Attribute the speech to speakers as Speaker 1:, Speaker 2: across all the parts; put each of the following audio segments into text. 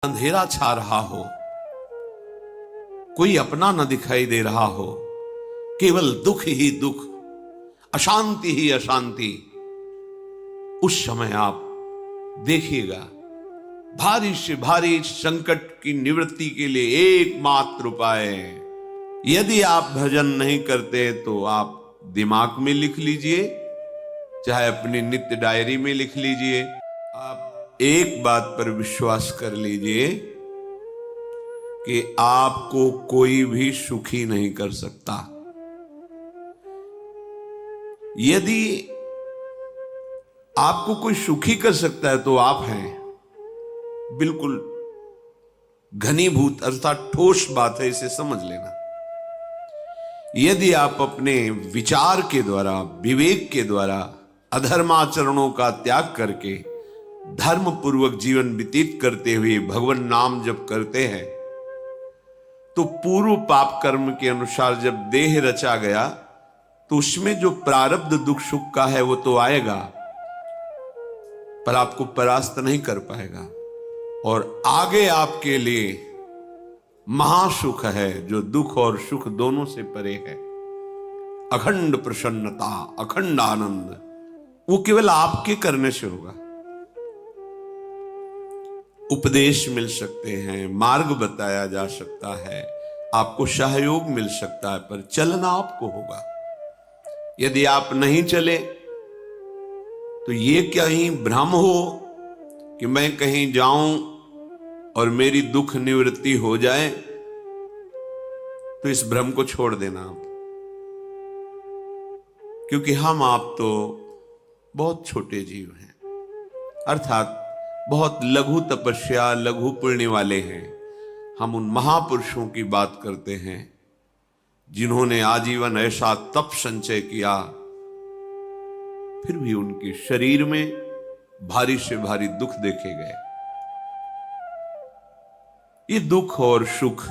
Speaker 1: अंधेरा छा रहा हो, कोई अपना न दिखाई दे रहा हो, केवल दुख ही दुख, अशांति ही अशांति, उस समय आप देखिएगा भारी से भारी संकट की निवृत्ति के लिए एकमात्र उपाय है। यदि आप भजन नहीं करते तो आप दिमाग में लिख लीजिए, चाहे अपनी नित्य डायरी में लिख लीजिए। आप एक बात पर विश्वास कर लीजिए कि आपको कोई भी सुखी नहीं कर सकता। यदि आपको कोई सुखी कर सकता है तो आप हैं। बिल्कुल घनीभूत अर्थात ठोस बात है, इसे समझ लेना। यदि आप अपने विचार के द्वारा, विवेक के द्वारा अधर्माचरणों का त्याग करके धर्म पूर्वक जीवन व्यतीत करते हुए भगवान नाम जप करते हैं, तो पूर्व पाप कर्म के अनुसार जब देह रचा गया तो उसमें जो प्रारब्ध दुख सुख का है वो तो आएगा, पर आपको परास्त नहीं कर पाएगा। और आगे आपके लिए महासुख है जो दुख और सुख दोनों से परे है। अखंड प्रसन्नता, अखंड आनंद, वो केवल आपके करने से होगा। उपदेश मिल सकते हैं, मार्ग बताया जा सकता है, आपको सहयोग मिल सकता है, पर चलना आपको होगा। यदि आप नहीं चले तो ये कहीं भ्रम हो कि मैं कहीं जाऊं और मेरी दुख निवृत्ति हो जाए, तो इस भ्रम को छोड़ देना आप। क्योंकि हम आप तो बहुत छोटे जीव हैं, अर्थात बहुत लघु तपस्या, लघु पुण्य वाले हैं। हम उन महापुरुषों की बात करते हैं जिन्होंने आजीवन ऐसा तप संचय किया, फिर भी उनके शरीर में भारी से भारी दुख देखे गए। ये दुख और सुख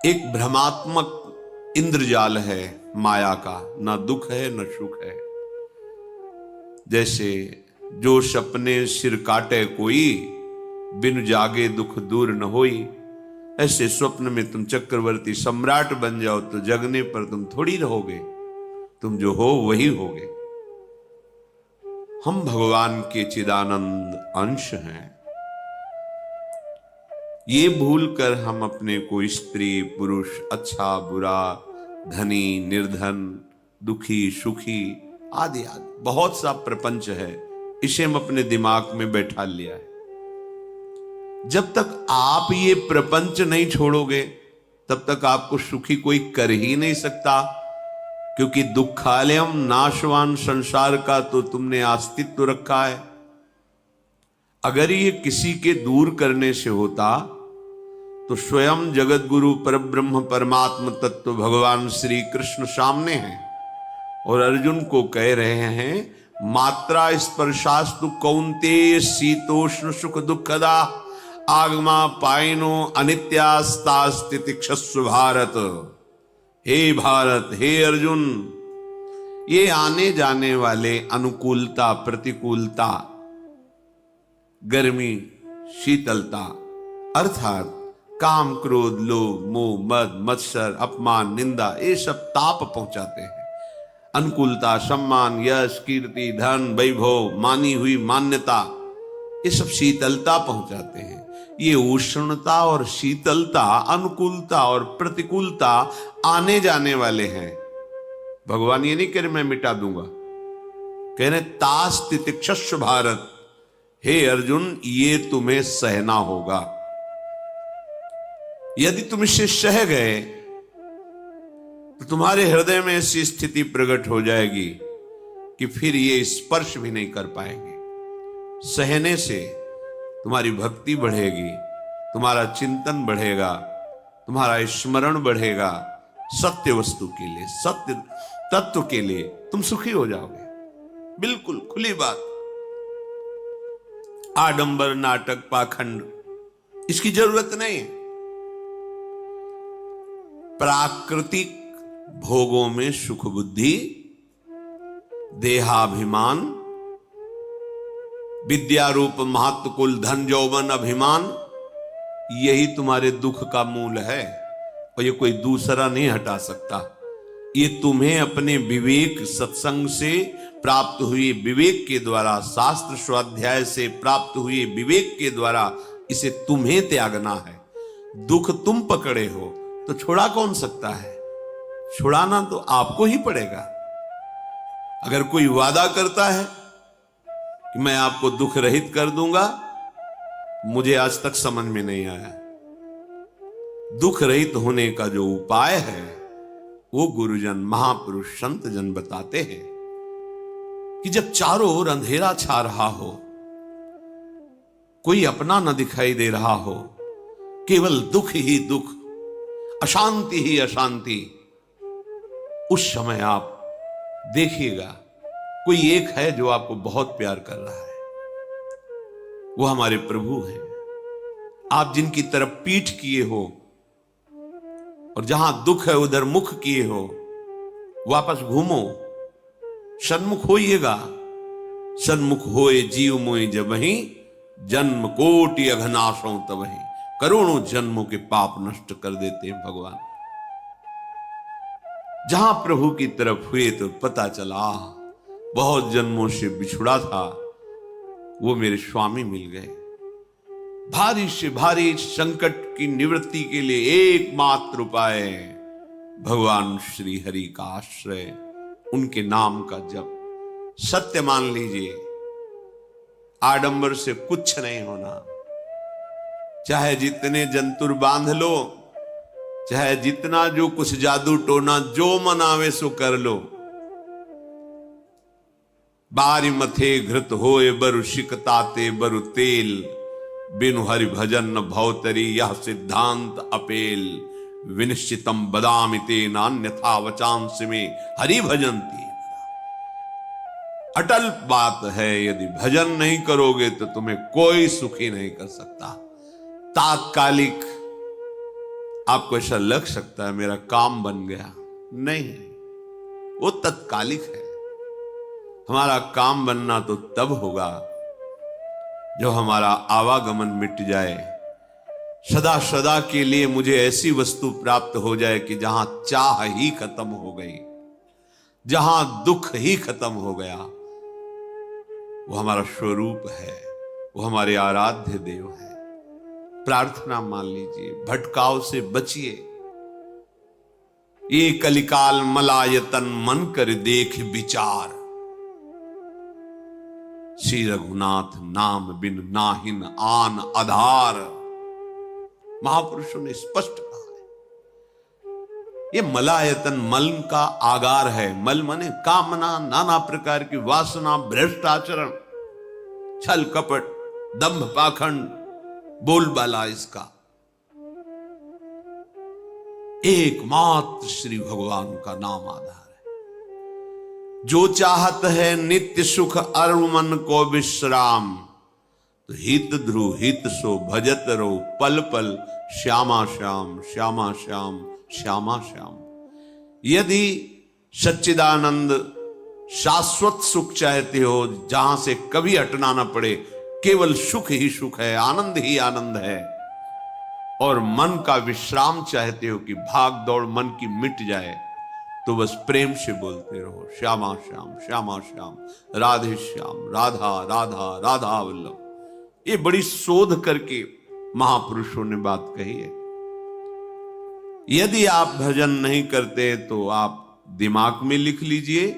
Speaker 1: एक भ्रमात्मक इंद्रजाल है माया का, ना दुख है न सुख है। जैसे जो सपने सिर काटे कोई, बिन जागे दुख दूर न होई। ऐसे स्वप्न में तुम चक्रवर्ती सम्राट बन जाओ तो जगने पर तुम थोड़ी रहोगे, तुम जो हो वही होगे। हम भगवान के चिदानंद अंश हैं। ये भूलकर हम अपने को स्त्री पुरुष, अच्छा बुरा, धनी निर्धन, दुखी सुखी आदि आदि बहुत सा प्रपंच है, इसे हम अपने दिमाग में बैठा लिया है। जब तक आप ये प्रपंच नहीं छोड़ोगे तब तक आपको सुखी कोई कर ही नहीं सकता, क्योंकि दुखालयम नाशवान संसार का तो तुमने अस्तित्व रखा है। अगर ये किसी के दूर करने से होता तो स्वयं जगत गुरु परब्रह्म परमात्म तत्व भगवान श्री कृष्ण सामने हैं और अर्जुन को कह रहे हैं, मात्रा स्पर्शास्तु कौन्तेय शीतोष्ण सुख दुखदा आगमा पायनो अनित्यास्तास्तितिक्षस्व भारत। हे भारत, हे अर्जुन, ये आने जाने वाले अनुकूलता प्रतिकूलता, गर्मी शीतलता, अर्थात काम क्रोध लोभ मोह मद मत्सर अपमान निंदा, ये सब ताप पहुंचाते हैं। अनुकूलता सम्मान यश कीर्ति धन वैभव, मानी हुई मान्यता, ये सब शीतलता पहुंचाते हैं। ये उष्णता और शीतलता, अनुकूलता और प्रतिकूलता आने जाने वाले हैं। भगवान ये नहीं कह रहे मैं मिटा दूंगा, कह रहे तास तितिक्षस्व भारत। हे अर्जुन, ये तुम्हें सहना होगा। यदि तुम इसे सह गए तो तुम्हारे हृदय में ऐसी स्थिति प्रकट हो जाएगी कि फिर ये स्पर्श भी नहीं कर पाएंगे। सहने से तुम्हारी भक्ति बढ़ेगी, तुम्हारा चिंतन बढ़ेगा, तुम्हारा स्मरण बढ़ेगा, सत्य वस्तु के लिए, सत्य तत्व के लिए तुम सुखी हो जाओगे। बिल्कुल खुली बात। आडंबर नाटक पाखंड इसकी जरूरत नहीं है। प्राकृतिक भोगों में सुख बुद्धि, देहाभिमान, विद्या रूप महत्व कुल धन यौवन अभिमान, यही तुम्हारे दुख का मूल है और ये कोई दूसरा नहीं हटा सकता। ये तुम्हें अपने विवेक सत्संग से प्राप्त हुए विवेक के द्वारा, शास्त्र स्वाध्याय से प्राप्त हुए विवेक के द्वारा इसे तुम्हें त्यागना है। दुख तुम पकड़े हो तो छुड़ा कौन सकता है? छुड़ाना तो आपको ही पड़ेगा। अगर कोई वादा करता है कि मैं आपको दुख रहित कर दूंगा, मुझे आज तक समझ में नहीं आया। दुख रहित होने का जो उपाय है वो गुरुजन, महापुरुष, संत जन बताते हैं कि जब चारों ओर अंधेरा छा रहा हो, कोई अपना न दिखाई दे रहा हो, केवल दुख ही दुख, अशांति ही अशांति, उस समय आप देखिएगा कोई एक है जो आपको बहुत प्यार कर रहा है। वो हमारे प्रभु हैं। आप जिनकी तरफ पीठ किए हो और जहां दुख है उधर मुख किए हो, वापस घूमो, सन्मुख होइएगा। सन्मुख होए जीव मोय जबहि, जन्म कोटि अघनाशों तबहि। करोड़ों जन्मों के पाप नष्ट कर देते हैं भगवान। जहां प्रभु की तरफ हुए तो पता चला बहुत जन्मों से बिछुड़ा था, वो मेरे स्वामी मिल गए। भारी से भारी संकट की निवृत्ति के लिए एकमात्र उपाय भगवान श्री हरि का आश्रय, उनके नाम का जप। सत्य मान लीजिए, आडंबर से कुछ नहीं होना। चाहे जितने जंतुर बांध लो, चाहे जितना जो कुछ जादू टोना जो मनावे सो कर लो, बारी मथे घृत होए बरु शिकताते बरु तेल, बिनु हरि भजन न भवतरी यह सिद्धांत अपेल। विनिश्चितम बदामिते नान्यथा वचांस में हरि भजंती। अटल बात है, यदि भजन नहीं करोगे तो तुम्हें कोई सुखी नहीं कर सकता। तात्कालिक आपको ऐसा लग सकता है मेरा काम बन गया, नहीं, वो तत्कालिक है। हमारा काम बनना तो तब होगा जो हमारा आवागमन मिट जाए, सदा सदा के लिए मुझे ऐसी वस्तु प्राप्त हो जाए कि जहां चाह ही खत्म हो गई, जहां दुख ही खत्म हो गया। वो हमारा स्वरूप है, वो हमारे आराध्य देव है। प्रार्थना मान लीजिए, भटकाव से बचिए। ये कलिकाल मलायतन मन कर देख विचार, श्री रघुनाथ नाम बिन नाहिन आन आधार। महापुरुषों ने स्पष्ट कहा है। ये मलायतन मल का आगार है। मल माने कामना, नाना प्रकार की वासना, भ्रष्ट आचरण, छल कपट, दंभ पाखंड, बोलबाला, इसका एकमात्र श्री भगवान का नाम आधार है। जो चाहत है नित्य सुख अरु मन को विश्राम, तो हित ध्रुव हित सो भजत रो पल पल श्यामा श्याम श्यामा श्याम श्यामा श्याम। यदि सच्चिदानंद शाश्वत सुख चाहते हो, जहां से कभी हटना ना पड़े, केवल सुख ही सुख है, आनंद ही आनंद है, और मन का विश्राम चाहते हो कि भाग दौड़ मन की मिट जाए, तो बस प्रेम से बोलते रहो श्यामा श्याम श्यामा श्याम, राधे श्याम, राधा राधा राधा वल्लभ। ये बड़ी शोध करके महापुरुषों ने बात कही है। यदि आप भजन नहीं करते तो आप दिमाग में लिख लीजिए,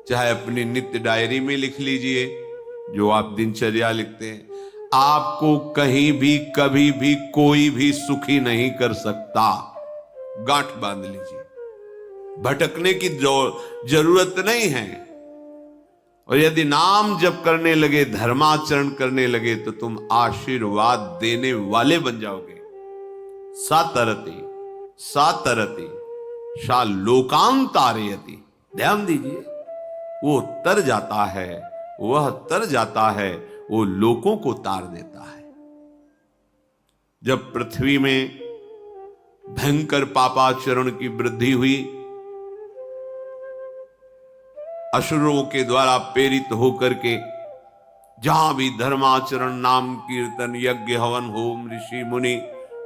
Speaker 1: चाहे अपनी नित्य डायरी में लिख लीजिए, जो आप दिनचर्या लिखते हैं। आपको कहीं भी कभी भी कोई भी सुखी नहीं कर सकता। गांठ बांध लीजिए, भटकने की जरूरत नहीं है। और यदि नाम जप करने लगे, धर्माचरण करने लगे, तो तुम आशीर्वाद देने वाले बन जाओगे। सातरति सातरति सा लोकांतारयति। ध्यान दीजिए, वो तर जाता है, वह तर जाता है, वो लोकों को तार देता है। जब पृथ्वी में भयंकर पापाचरण की वृद्धि हुई, असुरों के द्वारा प्रेरित होकर के जहां भी धर्माचरण, नाम कीर्तन, यज्ञ, हवन, होम, ऋषि मुनि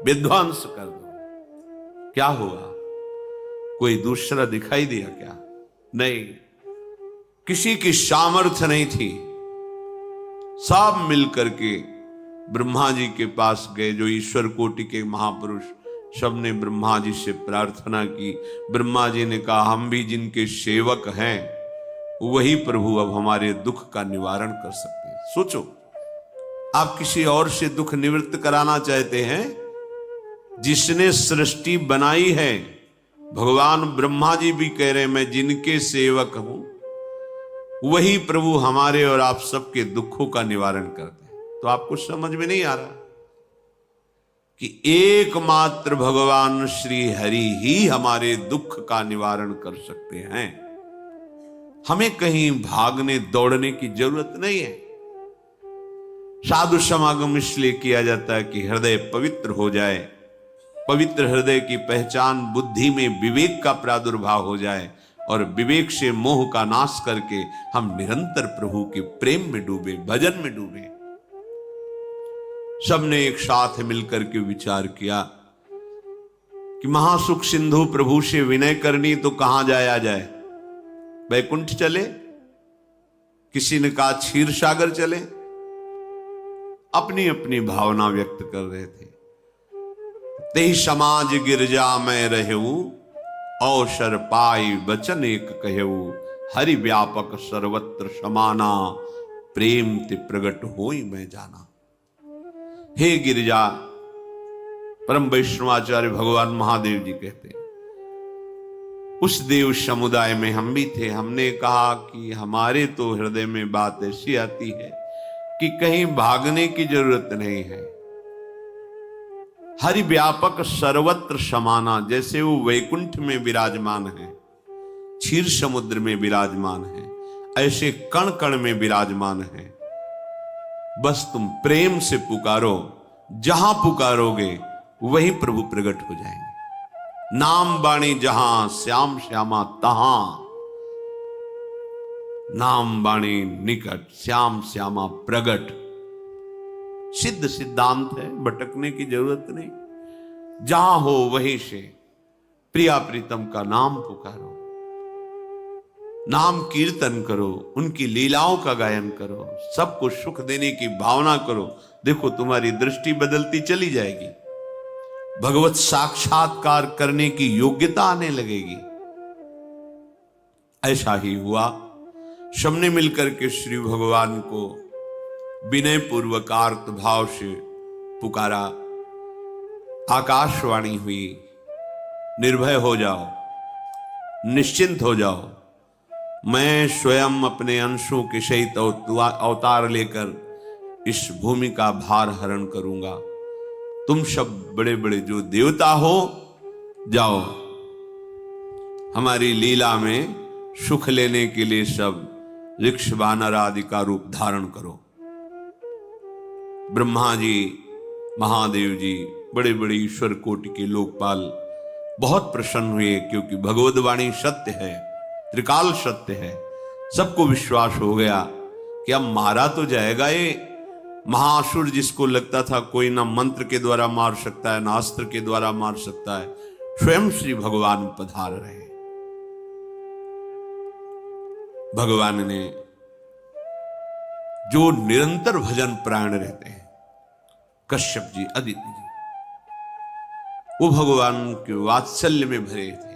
Speaker 1: विध्वंस कर दो। क्या हुआ? कोई दूसरा दिखाई दिया क्या? नहीं, किसी की सामर्थ्य नहीं थी। सब मिलकर के ब्रह्मा जी के पास गए, जो ईश्वर कोटि के महापुरुष, सबने ब्रह्मा जी से प्रार्थना की। ब्रह्मा जी ने कहा, हम भी जिनके सेवक हैं वही प्रभु अब हमारे दुख का निवारण कर सकते हैं। सोचो, आप किसी और से दुख निवृत्त कराना चाहते हैं? जिसने सृष्टि बनाई है, भगवान ब्रह्मा जी भी कह रहे हैं मैं जिनके सेवक हूं, वही प्रभु हमारे और आप सबके दुखों का निवारण करते हैं। तो आपको समझ में नहीं आ रहा कि एकमात्र भगवान श्री हरि ही हमारे दुख का निवारण कर सकते हैं। हमें कहीं भागने दौड़ने की जरूरत नहीं है। साधु समागम इसलिए किया जाता है कि हृदय पवित्र हो जाए। पवित्र हृदय की पहचान बुद्धि में विवेक का प्रादुर्भाव हो जाए, और विवेक से मोह का नाश करके हम निरंतर प्रभु के प्रेम में डूबे, भजन में डूबे। सबने एक साथ मिलकर के विचार किया कि महासुख सिंधु प्रभु से विनय करनी तो कहां जाया जाए? वैकुंठ चले, किसी ने कहा क्षीर सागर चले। अपनी अपनी भावना व्यक्त कर रहे थे। तेहि समाज गिरजा में रहू, अवसर पाई वचन एक कहू, हरि व्यापक सर्वत्र समाना, प्रेम ते प्रगट होई मैं जाना। हे गिरिजा, परम वैष्णवाचार्य भगवान महादेव जी कहते हैं, उस देव समुदाय में हम भी थे। हमने कहा कि हमारे तो हृदय में बात ऐसी आती है कि कहीं भागने की जरूरत नहीं है। हरि व्यापक सर्वत्र समाना, जैसे वो वैकुंठ में विराजमान है, क्षीर समुद्र में विराजमान है, ऐसे कण कण में विराजमान है। बस तुम प्रेम से पुकारो, जहां पुकारोगे वहीं प्रभु प्रकट हो जाएंगे। नाम बाणी जहां, श्याम श्यामा तहां। नाम बाणी निकट, श्याम श्यामा प्रगट। सिद्ध सिद्धांत है, भटकने की जरूरत नहीं। जहां हो वहीं से प्रिया प्रीतम का नाम पुकारो, नाम कीर्तन करो, उनकी लीलाओं का गायन करो, सबको सुख देने की भावना करो। देखो तुम्हारी दृष्टि बदलती चली जाएगी, भगवत साक्षात्कार करने की योग्यता आने लगेगी। ऐसा ही हुआ। सबने मिलकर के श्री भगवान को विनय पूर्वक आर्त भाव से पुकारा। आकाशवाणी हुई, निर्भय हो जाओ, निश्चिंत हो जाओ, मैं स्वयं अपने अंशों के सहित अवतार लेकर इस भूमि का भार हरण करूंगा। तुम सब बड़े बड़े जो देवता हो, जाओ हमारी लीला में सुख लेने के लिए सब ऋक्ष वानर आदि का रूप धारण करो। ब्रह्मा जी, महादेव जी, बड़े बड़े ईश्वर कोटि के लोकपाल बहुत प्रसन्न हुए, क्योंकि भगवद वाणी सत्य है, त्रिकाल सत्य है। सबको विश्वास हो गया कि अब मारा तो जाएगा ये महासुर, जिसको लगता था कोई ना मंत्र के द्वारा मार सकता है, ना अस्त्र के द्वारा मार सकता है। स्वयं श्री भगवान पधार रहे। भगवान ने जो निरंतर भजन प्राण रहते हैं, कश्यप जी, अदिति जी, वो भगवान के वात्सल्य में भरे थे।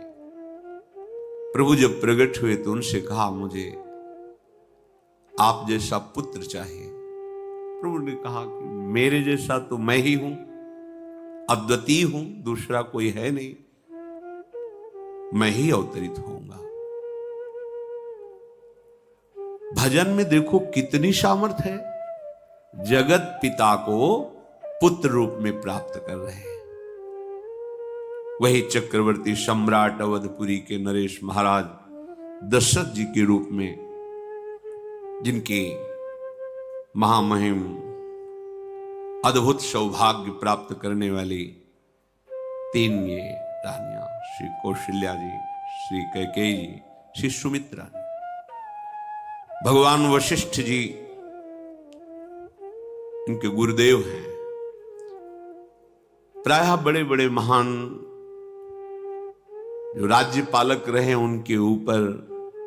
Speaker 1: प्रभु जब प्रकट हुए तो उनसे कहा, मुझे आप जैसा पुत्र चाहिए। प्रभु ने कहा कि मेरे जैसा तो मैं ही हूं, अद्वितीय हूं, दूसरा कोई है नहीं, मैं ही अवतरित होऊंगा। भजन में देखो कितनी सामर्थ्य है। जगत पिता को पुत्र रूप में प्राप्त कर रहे हैं। वही चक्रवर्ती सम्राट अवधपुरी के नरेश महाराज दशरथ जी के रूप में, जिनके महामहिम अद्भुत सौभाग्य प्राप्त करने वाली 3 ये रानियां, श्री कौशल्या जी, श्री कैकेयी जी, श्री सुमित्रा जी। भगवान वशिष्ठ जी इनके गुरुदेव हैं। प्रायः बड़े बड़े महान जो राज्य पालक रहे उनके ऊपर,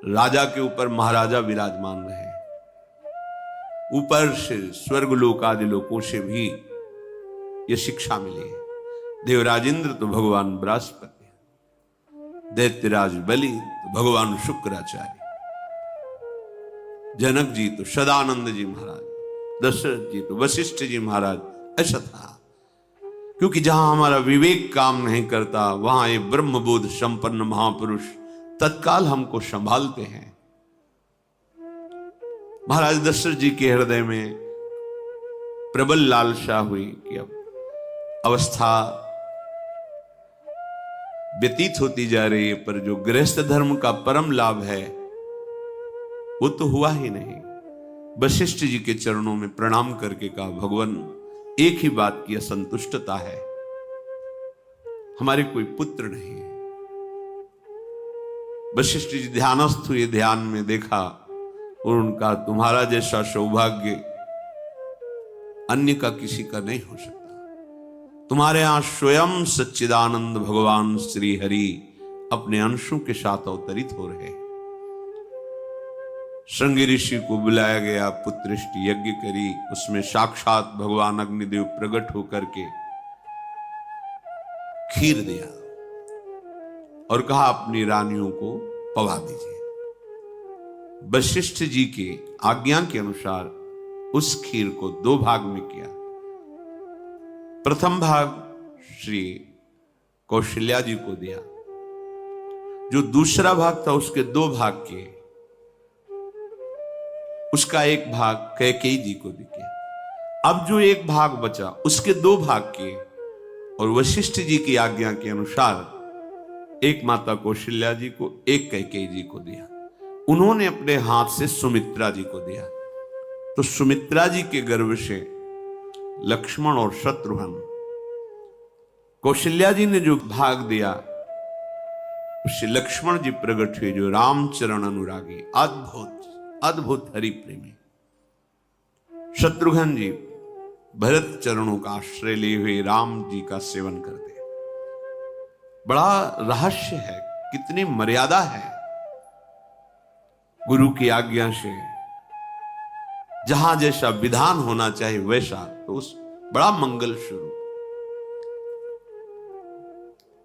Speaker 1: राजा के ऊपर महाराजा विराजमान रहे। ऊपर से स्वर्गलोक आदि लोकों से भी ये शिक्षा मिली है। देवराजेंद्र तो भगवान बृहस्पति, दैत्यराज बलि तो भगवान शुक्राचार्य, जनक जी तो सदानंद जी महाराज, दशरथ जी तो वशिष्ठ जी महाराज। ऐसा था क्योंकि जहां हमारा विवेक काम नहीं करता वहां ये ब्रह्मबोध संपन्न महापुरुष तत्काल हमको संभालते हैं। महाराज दशरथ जी के हृदय में प्रबल लालसा हुई कि अब अवस्था व्यतीत होती जा रही है, पर जो गृहस्थ धर्म का परम लाभ है वो तो हुआ ही नहीं। वशिष्ठ जी के चरणों में प्रणाम करके कहा, भगवान एक ही बात की असंतुष्टता है, हमारे कोई पुत्र नहीं है। वशिष्ठ जी ध्यानस्थ हुए, ध्यान में देखा और उनका, तुम्हारा जैसा सौभाग्य अन्य का किसी का नहीं हो सकता। तुम्हारे यहां स्वयं सच्चिदानंद भगवान श्री हरि अपने अंशों के साथ अवतरित हो रहे हैं। श्रृंगी ऋषि को बुलाया गया, पुत्रष्टि यज्ञ करी, उसमें साक्षात भगवान अग्निदेव प्रकट होकर के खीर दिया और कहा अपनी रानियों को पवा दीजिए। वशिष्ठ जी के आज्ञा के अनुसार उस खीर को 2 भाग में किया। प्रथम भाग श्री कौशल्या जी को दिया, जो दूसरा भाग था उसके 2 भाग किए, उसका 1 भाग कैकेयी जी को दिया। अब जो 1 भाग बचा उसके 2 भाग किए और वशिष्ठ जी की आज्ञा के अनुसार एक माता कौशल्या जी को, एक कैकेयी जी को दिया। उन्होंने अपने हाथ से सुमित्रा जी को दिया। तो सुमित्रा जी के गर्भ से लक्ष्मण और शत्रुघ्न, कौशल्या जी ने जो भाग दिया उससे लक्ष्मण जी प्रकट हुए, जो रामचरण अनुरागी, अद्भुत अद्भुत हरि प्रेमी। शत्रुघ्न जी भरत चरणों का आश्रय लिए हुए राम जी का सेवन करते। बड़ा रहस्य है, कितनी मर्यादा है। गुरु की आज्ञा से जहां जैसा विधान होना चाहिए वैसा, तो उस बड़ा मंगल स्वरूप।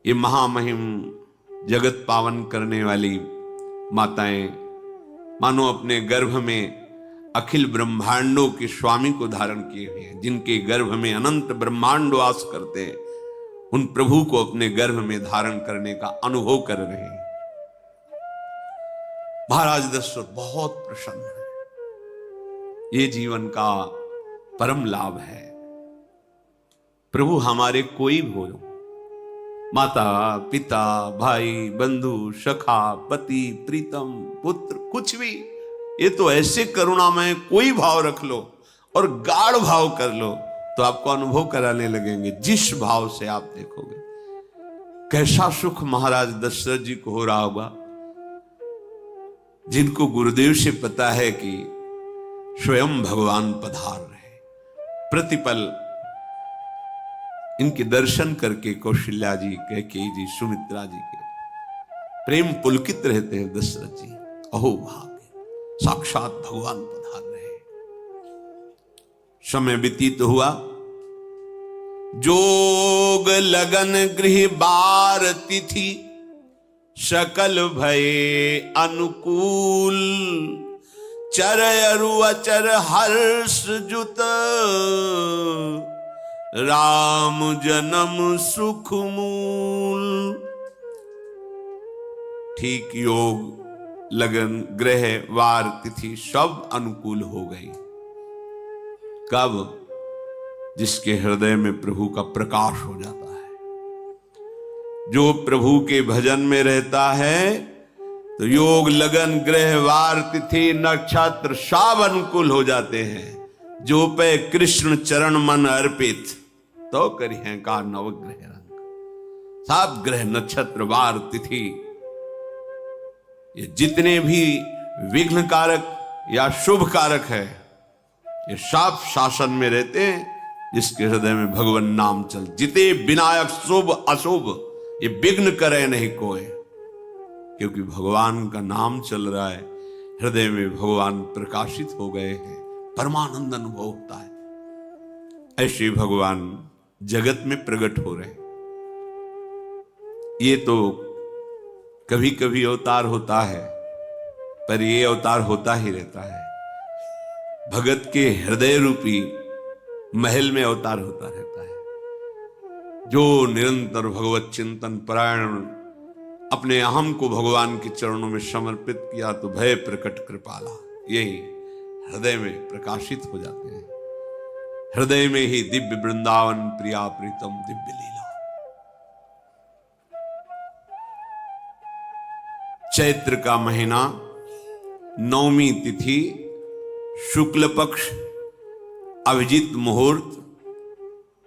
Speaker 1: ये महामहिम जगत पावन करने वाली माताएं मानो अपने गर्भ में अखिल ब्रह्मांडों के स्वामी को धारण किए हुए हैं, जिनके गर्भ में अनंत ब्रह्मांड वास करते हैं, उन प्रभु को अपने गर्भ में धारण करने का अनुभव कर रहे हैं। महाराज दशरथ बहुत प्रसन्न है। ये जीवन का परम लाभ है। प्रभु हमारे कोई हो, माता पिता भाई बंधु सखा पति प्रीतम पुत्र, कुछ भी, ये तो ऐसे करुणामय कोई भाव रख लो और गाढ़ भाव कर लो तो आपको अनुभव कराने लगेंगे। जिस भाव से आप देखोगे कैसा सुख महाराज दशरथ जी को हो रहा होगा, जिनको गुरुदेव से पता है कि स्वयं भगवान पधार रहे। प्रतिपल इनके दर्शन करके कौशल्या जी, कैकेयी जी, सुमित्रा जी के प्रेम पुलकित रहते हैं। दशरथ जी, अहो भाग्य, साक्षात भगवान पधार रहे। समय व्यतीत हुआ, जोग लगन गृह बार तिथि, सकल भये अनुकूल, चर अरु अचर हर्ष जुत, राम जन्म सुख मूल। ठीक योग लगन ग्रह वार तिथि सब अनुकूल हो गई। कब? जिसके हृदय में प्रभु का प्रकाश हो जाता है। जो प्रभु के भजन में रहता है तो योग लगन ग्रह वार तिथि नक्षत्र सब अनुकूल हो जाते हैं। जो पे कृष्ण चरण मन अर्पित, तो करी है का नवग्रह रंग। सब ग्रह नक्षत्र वार तिथि, ये जितने भी विघ्न कारक या शुभ कारक है, ये सब शासन में रहते हैं जिसके हृदय में भगवान नाम चल। जिते विनायक शुभ अशुभ ये विघ्न करे नहीं कोई, क्योंकि भगवान का नाम चल रहा है, हृदय में भगवान प्रकाशित हो गए हैं, परमानंद अनुभव होता है। ऐसे भगवान जगत में प्रकट हो रहे हैं। ये तो कभी कभी अवतार होता है, पर ये अवतार होता ही रहता है। भगत के हृदय रूपी महल में अवतार होता रहता है। जो निरंतर भगवत चिंतन परायण अपने अहम को भगवान के चरणों में समर्पित किया तो भय प्रकट कृपाला, यही हृदय में प्रकाशित हो जाते हैं। हृदय में ही दिव्य वृंदावन प्रिया प्रीतम दिव्य लीला। चैत्र का महीना, नवमी तिथि, शुक्ल पक्ष, अभिजीत मुहूर्त,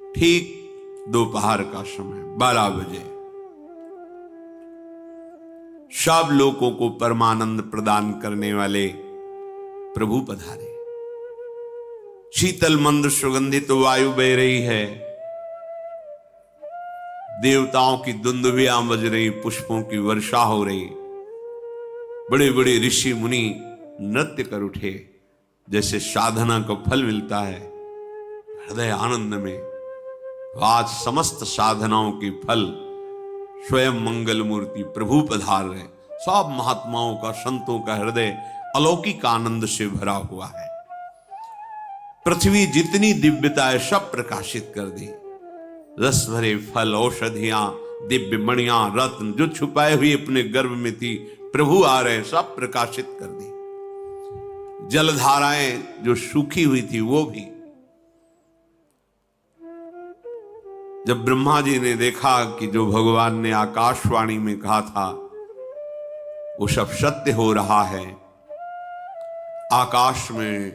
Speaker 1: ठीक दोपहर का समय 12 बजे। सब लोगों को परमानंद प्रदान करने वाले प्रभु पधारे। शीतल मंद सुगंधित वायु बह रही है, देवताओं की दुंदुभियां बज रही, पुष्पों की वर्षा हो रही, बड़े बड़े ऋषि मुनि नृत्य कर उठे। जैसे साधना को फल मिलता है हृदय आनंद में, आज समस्त साधनाओं के फल स्वयं मंगल मूर्ति प्रभु पधार रहे। सब महात्माओं का, संतों का हृदय अलौकिक आनंद से भरा हुआ है। पृथ्वी जितनी दिव्यता है सब प्रकाशित कर दी। रस भरे फल, औषधियां, दिव्य मणियां, रत्न जो छुपाए हुए अपने गर्भ में थी, प्रभु आ रहे, सब प्रकाशित कर दी। जलधाराएं जो सूखी हुई थी वो भी। जब ब्रह्मा जी ने देखा कि जो भगवान ने आकाशवाणी में कहा था वो सब सत्य हो रहा है, आकाश में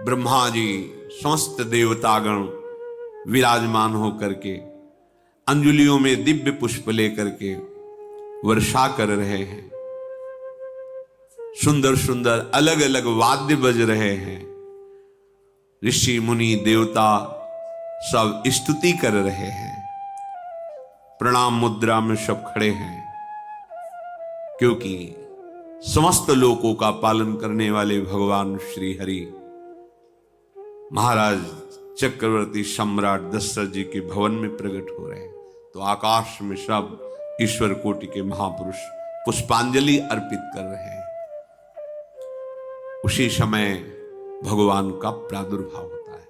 Speaker 1: ब्रह्मा जी समस्त देवतागण विराजमान होकर के अंजलियों में दिव्य पुष्प लेकर के वर्षा कर रहे हैं। सुंदर सुंदर अलग अलग वाद्य बज रहे हैं। ऋषि मुनि देवता सब स्तुति कर रहे हैं। प्रणाम मुद्रा में सब खड़े हैं, क्योंकि समस्त लोकों का पालन करने वाले भगवान श्री हरि महाराज चक्रवर्ती सम्राट दशरथ जी के भवन में प्रकट हो रहे हैं। तो आकाश में सब ईश्वर कोटि के महापुरुष पुष्पांजलि अर्पित कर रहे हैं। उसी समय भगवान का प्रादुर्भाव होता है।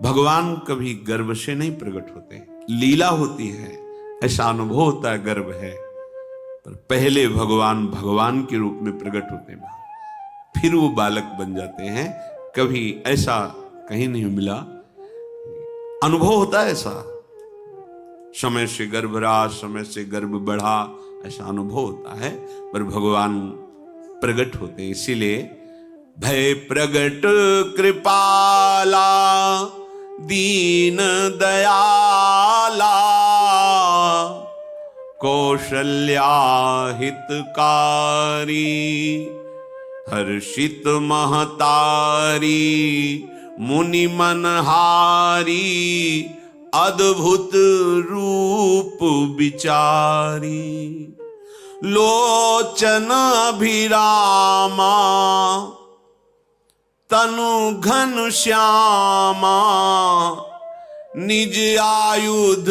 Speaker 1: भगवान कभी गर्भ से नहीं प्रकट होते, लीला होती है, ऐसा अनुभव होता है गर्भ है, पर पहले भगवान भगवान के रूप में प्रकट होते हैं, फिर वो बालक बन जाते हैं। कभी ऐसा कहीं नहीं मिला, अनुभव होता है ऐसा। समय से गर्भ रहा, समय से गर्भ बढ़ा, ऐसा अनुभव होता है, पर भगवान प्रकट होते हैं। इसीलिए भय प्रगट कृपाला दीन दयाला कौशल्या हितकारी हर्षित महतारी मुनि मनहारी अद्भुत रूप विचारी लोचन अभिरामा तनु घन श्यामा निज आयुध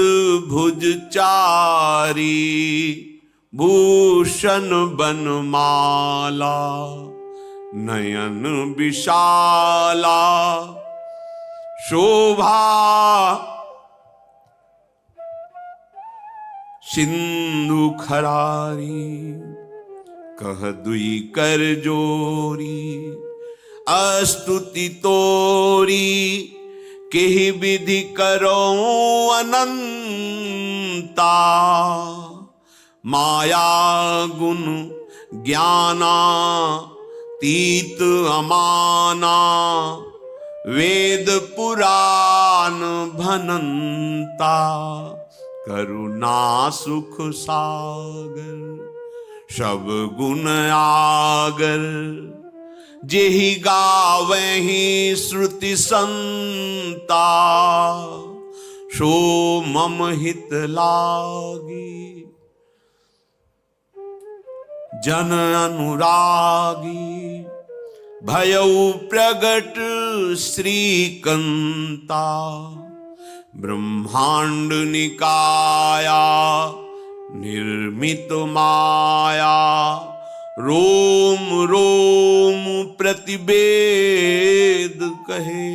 Speaker 1: भुज चारी भूषण बनमाला नयन विशाला शोभा सिंधु खरारी कह दुई कर जोरी अस्तुति तोरी केहि विधि करो अनंता माया गुण ज्ञाना तीत अमाना वेद पुराण भनंता करुणा सुख सागर सब गुण आगर जेहि गावहि श्रुति संता, सो मम हित लागी। जन अनुरागी भयउ प्रगट श्रीकंता, ब्रह्मांड निकाया निर्मित माया, रोम रोम प्रतिवेद कहे,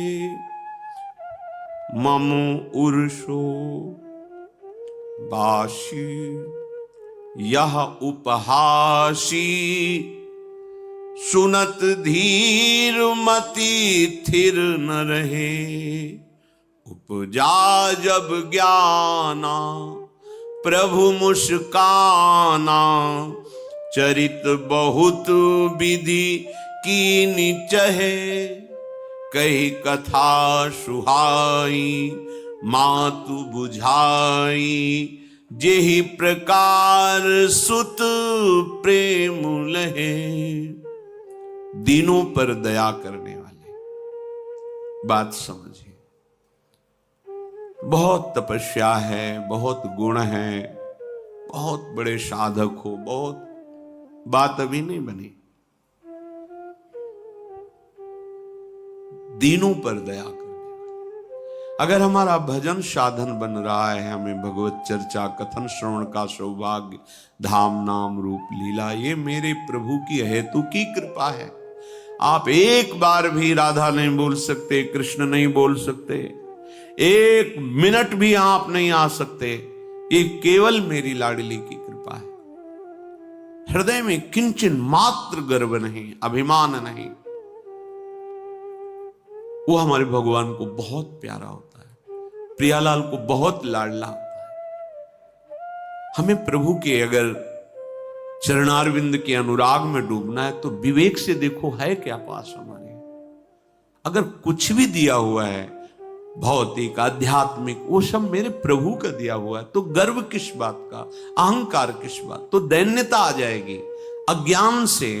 Speaker 1: मम उर्षो बाशी यह उपहासी, सुनत धीर मति थिर न रहे, उपजा जब ज्ञाना प्रभु मुस्काना, चरित बहुत विधि कीनि चहे, कही कथा सुहाई मातु बुझाई, जेहि प्रकार सुत प्रेम लहे। दीनों पर दया करने वाले, बात समझिए। बहुत तपस्या है, बहुत गुण है, बहुत बड़े साधक हो, बहुत बात अभी नहीं बनी। दीनों पर दया करने वाले। अगर हमारा भजन साधन बन रहा है, हमें भगवत चर्चा कथन श्रवण का सौभाग्य, धाम नाम रूप लीला, ये मेरे प्रभु की हेतु की कृपा है। आप एक बार भी राधा नहीं बोल सकते, कृष्ण नहीं बोल सकते, एक मिनट भी आप नहीं आ सकते, ये केवल मेरी लाडली की कृपा है। हृदय में किंचन मात्र गर्व नहीं, अभिमान नहीं। वो हमारे भगवान को बहुत प्यारा होता है, प्रियालाल को बहुत लाडला होता है। हमें प्रभु के अगर चरणारविंद के अनुराग में डूबना है तो विवेक से देखो है क्या पास हमारे। अगर कुछ भी दिया हुआ है भौतिक आध्यात्मिक, वो सब मेरे प्रभु का दिया हुआ है, तो गर्व किस बात का, अहंकार किस बात, तो दैन्यता आ जाएगी। अज्ञान से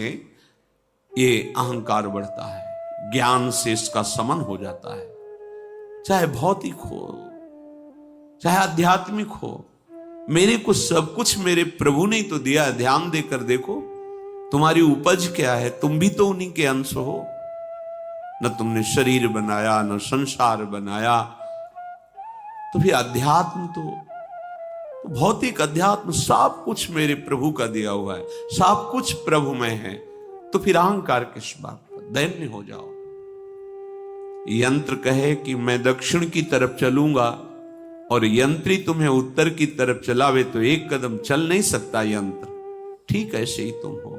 Speaker 1: ये अहंकार बढ़ता है, ज्ञान से इसका समन हो जाता है। चाहे भौतिक हो चाहे आध्यात्मिक हो, मेरे को सब कुछ मेरे प्रभु ने तो दिया है। ध्यान देकर देखो तुम्हारी उपज क्या है, तुम भी तो उन्हीं के अंश हो। न तुमने शरीर बनाया, न संसार बनाया, तो फिर अध्यात्म तो भौतिक अध्यात्म सब कुछ मेरे प्रभु का दिया हुआ है, सब कुछ प्रभु में है, तो फिर अहंकार किस बात का, दैन्य हो जाओ। यंत्र कहे कि मैं दक्षिण की तरफ चलूंगा और यंत्री तुम्हें उत्तर की तरफ चलावे तो एक कदम चल नहीं सकता यंत्र, ठीक ऐसे ही तुम हो।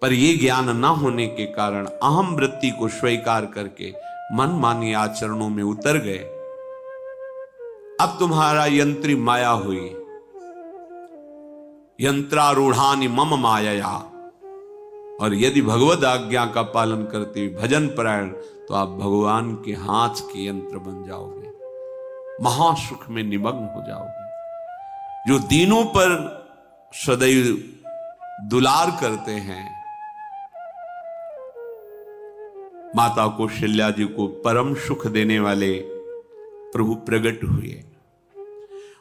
Speaker 1: पर यह ज्ञान ना होने के कारण अहम वृत्ति को स्वीकार करके मनमानी आचरणों में उतर गए। अब तुम्हारा यंत्री माया हुई, यंत्रारूढ़ानि मम माया। और यदि भगवद आज्ञा का पालन करते हुए भजन परायण, तो आप भगवान के हाथ के यंत्र बन जाओगे, महासुख में निमग्न हो जाओगे। जो दीनों पर सदैव दुलार करते हैं, माता कौशल्या जी को परम सुख देने वाले प्रभु प्रकट हुए।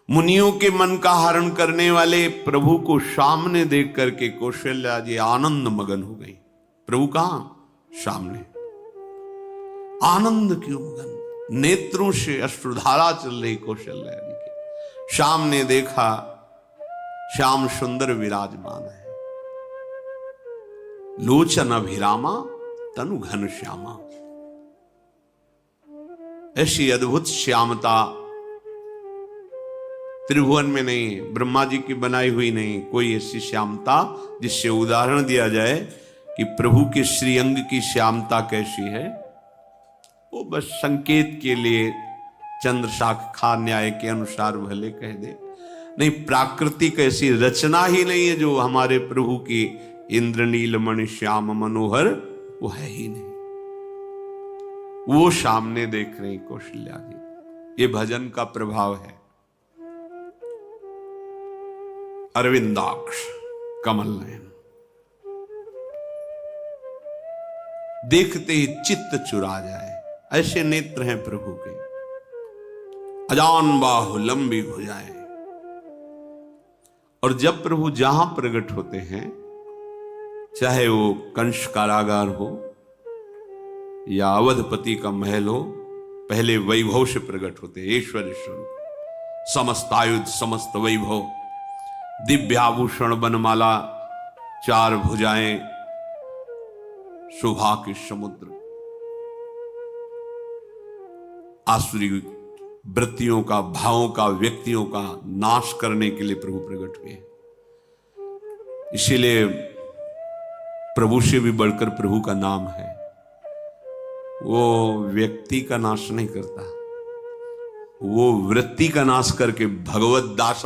Speaker 1: मुनियों के मन का हरण करने वाले प्रभु को सामने देख करके कौशल्या जी आनंद मगन हो गई। प्रभु कहां? सामने। आनंद क्यों मगन? नेत्रों से अश्रुधारा चल रही कौशल्या जी के। सामने देखा श्याम सुंदर विराजमान है, लोचन अभिरामा तनु घन श्यामा। ऐसी अद्भुत श्यामता त्रिभुवन में नहीं, ब्रह्मा जी की बनाई हुई नहीं कोई ऐसी श्यामता जिससे उदाहरण दिया जाए कि प्रभु के श्रीअंग की श्यामता कैसी है। वो बस संकेत के लिए चंद्र शाखा न्याय के अनुसार भले कह दे, नहीं प्राकृतिक ऐसी रचना ही नहीं है जो हमारे प्रभु की इंद्रनील मणि श्याम मनोहर, वो है ही नहीं। वो सामने देख रही कौशल्या जी। ये भजन का प्रभाव है। अरविंदाक्ष कमल नयन, देखते ही चित्त चुरा जाए, ऐसे नेत्र हैं प्रभु के। अजान बाहु लंबी भुजाएं। और जब प्रभु जहां प्रकट होते हैं, चाहे वो कंस कारागार हो या अवधपति का महल हो, पहले वैभव से प्रकट होते हैं। ऐश्वर्य स्वरूप, समस्त आयुध, समस्त वैभव, दिव्याभूषण, बनमाला, 4 भुजाएं, शोभा के समुद्र, आसुरी वृत्तियों का, भावों का, व्यक्तियों का नाश करने के लिए प्रभु प्रकट हुए। इसीलिए प्रभु से भी बढ़कर प्रभु का नाम है। वो व्यक्ति का नाश नहीं करता, वो वृत्ति का नाश करके भगवत दास